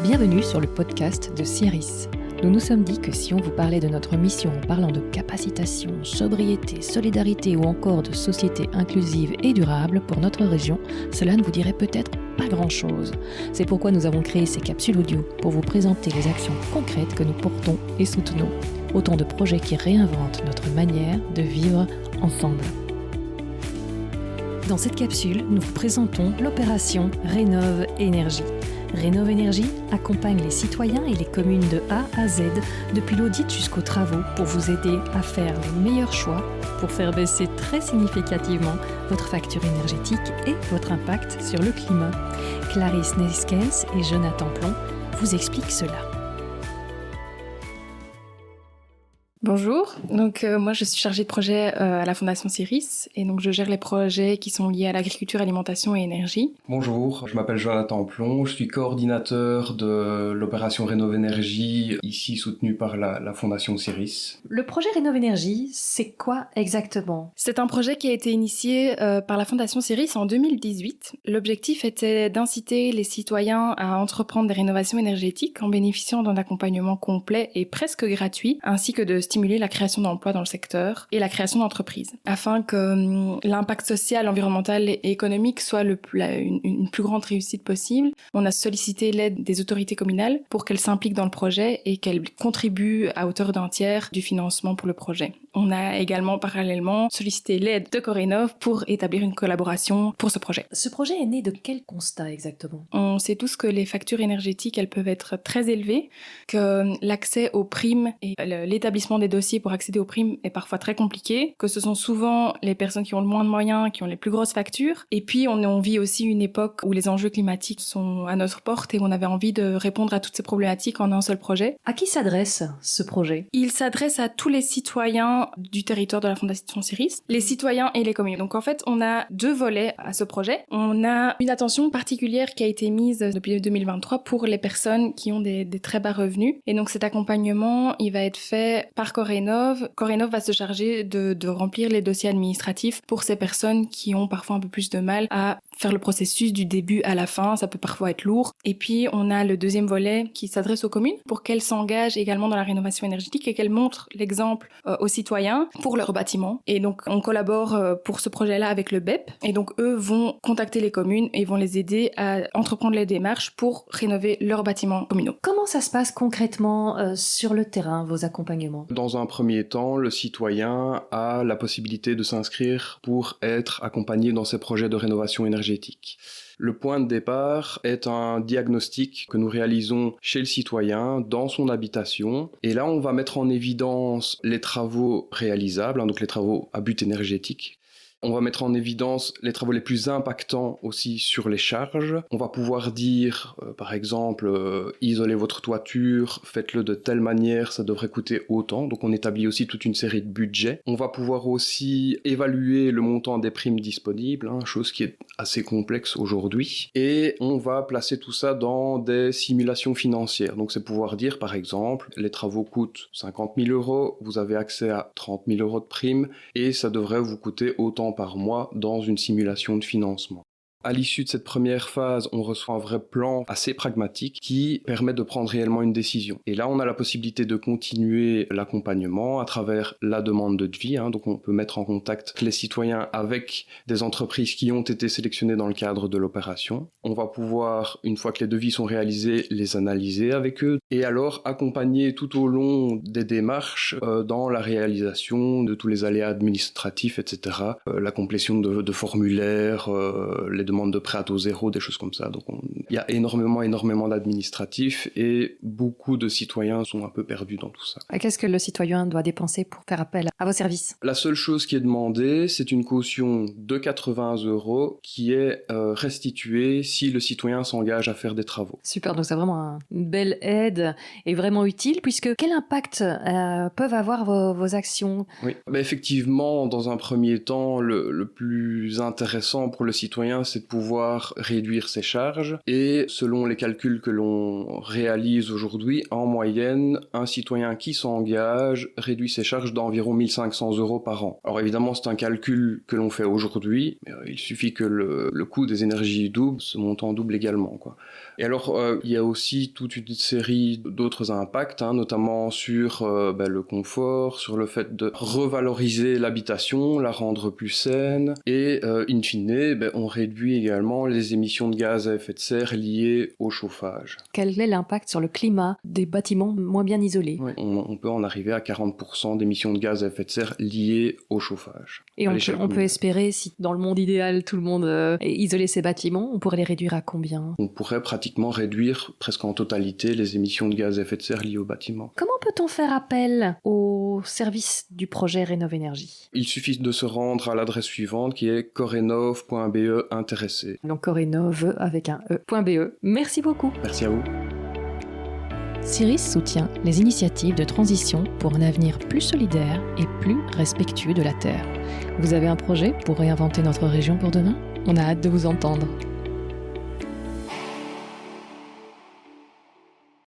Bienvenue sur le podcast de CIRIS. Nous nous sommes dit que si on vous parlait de notre mission en parlant de capacitation, sobriété, solidarité ou encore de société inclusive et durable pour notre région, cela ne vous dirait peut-être pas grand-chose. C'est pourquoi nous avons créé ces capsules audio pour vous présenter les actions concrètes que nous portons et soutenons. Autant de projets qui réinventent notre manière de vivre ensemble. Dans cette capsule, nous vous présentons l'opération Rénov Énergie. Rénov Énergie accompagne les citoyens et les communes de A à Z depuis l'audit jusqu'aux travaux pour vous aider à faire les meilleurs choix pour faire baisser très significativement votre facture énergétique et votre impact sur le climat. Clarisse Neskens et Jonathan Plon vous expliquent cela. Bonjour, moi je suis chargée de projet à la Fondation CIRIS et donc je gère les projets qui sont liés à l'agriculture, alimentation et énergie. Bonjour, je m'appelle Jonathan Plon, je suis coordinateur de l'opération Rénov Énergie, ici soutenue par la Fondation CIRIS. Le projet Rénov Énergie, c'est quoi exactement ? C'est un projet qui a été initié par la Fondation CIRIS en 2018. L'objectif était d'inciter les citoyens à entreprendre des rénovations énergétiques en bénéficiant d'un accompagnement complet et presque gratuit, ainsi que de stimuler la création d'emplois dans le secteur et la création d'entreprises, afin que l'impact social, environnemental et économique soit une plus grande réussite possible. On a sollicité l'aide des autorités communales pour qu'elles s'impliquent dans le projet et qu'elles contribuent à hauteur d'un tiers du financement pour le projet. On a également parallèlement sollicité l'aide de Corénov pour établir une collaboration pour ce projet. Ce projet est né de quel constat exactement ? On sait tous que les factures énergétiques, elles peuvent être très élevées, que l'accès aux primes et l'établissement des dossiers pour accéder aux primes est parfois très compliqué, que ce sont souvent les personnes qui ont le moins de moyens, qui ont les plus grosses factures. Et puis, on vit aussi une époque où les enjeux climatiques sont à notre porte et on avait envie de répondre à toutes ces problématiques en un seul projet. À qui s'adresse ce projet ? Il s'adresse à tous les citoyens du territoire de la Fondation CIRIS, les citoyens et les communes. Donc en fait, on a deux volets à ce projet. On a une attention particulière qui a été mise depuis 2023 pour les personnes qui ont des très bas revenus. Et donc cet accompagnement, il va être fait par Corénov. Corénov va se charger de remplir les dossiers administratifs pour ces personnes qui ont parfois un peu plus de mal à faire le processus du début à la fin, ça peut parfois être lourd. Et puis, on a le deuxième volet qui s'adresse aux communes pour qu'elles s'engagent également dans la rénovation énergétique et qu'elles montrent l'exemple aux citoyens pour leurs bâtiments. Et donc, on collabore pour ce projet-là avec le BEP. Et donc, eux vont contacter les communes et vont les aider à entreprendre les démarches pour rénover leurs bâtiments communaux. Comment ça se passe concrètement sur le terrain, vos accompagnements ? Dans un premier temps, le citoyen a la possibilité de s'inscrire pour être accompagné dans ses projets de rénovation énergétique. Le point de départ est un diagnostic que nous réalisons chez le citoyen dans son habitation. Et là, on va mettre en évidence les travaux réalisables, donc les travaux à but énergétique. On va mettre en évidence les travaux les plus impactants aussi sur les charges. On va pouvoir dire, par exemple, isolez votre toiture, faites-le de telle manière, ça devrait coûter autant. Donc on établit aussi toute une série de budgets. On va pouvoir aussi évaluer le montant des primes disponibles, chose qui est assez complexe aujourd'hui. Et on va placer tout ça dans des simulations financières. Donc c'est pouvoir dire, par exemple, les travaux coûtent 50 000 €, vous avez accès à 30 000 € de primes et ça devrait vous coûter autant par mois dans une simulation de financement. À l'issue de cette première phase, on reçoit un vrai plan assez pragmatique qui permet de prendre réellement une décision. Et là, on a la possibilité de continuer l'accompagnement à travers la demande de devis. Donc on peut mettre en contact les citoyens avec des entreprises qui ont été sélectionnées dans le cadre de l'opération. On va pouvoir, une fois que les devis sont réalisés, les analyser avec eux et alors accompagner tout au long des démarches dans la réalisation de tous les aléas administratifs, etc. La complétion de formulaires, les demandes de prêt à taux zéro, des choses comme ça. Donc il y a énormément d'administratifs et beaucoup de citoyens sont un peu perdus dans tout ça. Et qu'est-ce que le citoyen doit dépenser pour faire appel à vos services ? La seule chose qui est demandée, c'est une caution de 80 € qui est restituée si le citoyen s'engage à faire des travaux. Super, donc c'est vraiment une belle aide et vraiment utile, puisque quel impact peuvent avoir vos actions ? Oui, effectivement, dans un premier temps, le plus intéressant pour le citoyen, c'est de pouvoir réduire ses charges. Et selon les calculs que l'on réalise aujourd'hui, en moyenne, un citoyen qui s'engage réduit ses charges d'environ 1 500 € par an. Alors évidemment, c'est un calcul que l'on fait aujourd'hui, mais il suffit que le coût des énergies double, ce montant double également, quoi. Et alors, il y a aussi toute une série d'autres impacts, notamment sur le confort, sur le fait de revaloriser l'habitation, la rendre plus saine, et in fine, on réduit également les émissions de gaz à effet de serre liées au chauffage. Quel est l'impact sur le climat des bâtiments moins bien isolés ? Oui, on peut en arriver à 40% d'émissions de gaz à effet de serre liées au chauffage. Et on peut espérer, si dans le monde idéal, tout le monde isolait ses bâtiments, on pourrait les réduire à combien ? On pourrait pratiquement réduire presque en totalité les émissions de gaz à effet de serre liées au bâtiment. Comment peut-on faire appel au service du projet Rénov' Énergie ? Il suffit de se rendre à l'adresse suivante qui est corenov.be intéressé. Donc corenov avec un e.be. Merci beaucoup. Merci à vous. CIRIS soutient les initiatives de transition pour un avenir plus solidaire et plus respectueux de la Terre. Vous avez un projet pour réinventer notre région pour demain ? On a hâte de vous entendre.